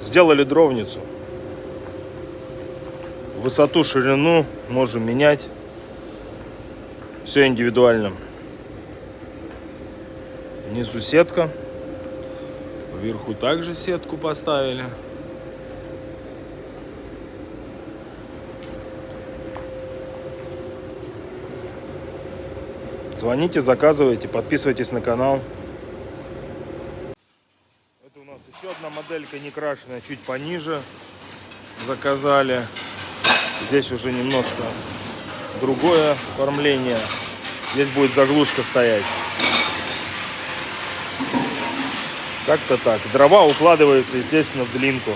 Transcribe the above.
Сделали дровницу. Высоту, ширину можем менять. Все индивидуально. Внизу сетка. Вверху также сетку поставили. Звоните, заказывайте, подписывайтесь на канал. Это у нас еще одна моделька некрашенная, чуть пониже. Заказали. Здесь уже немножко другое оформление. Здесь будет заглушка стоять. Как-то так. Дрова укладываются, естественно, в длинку.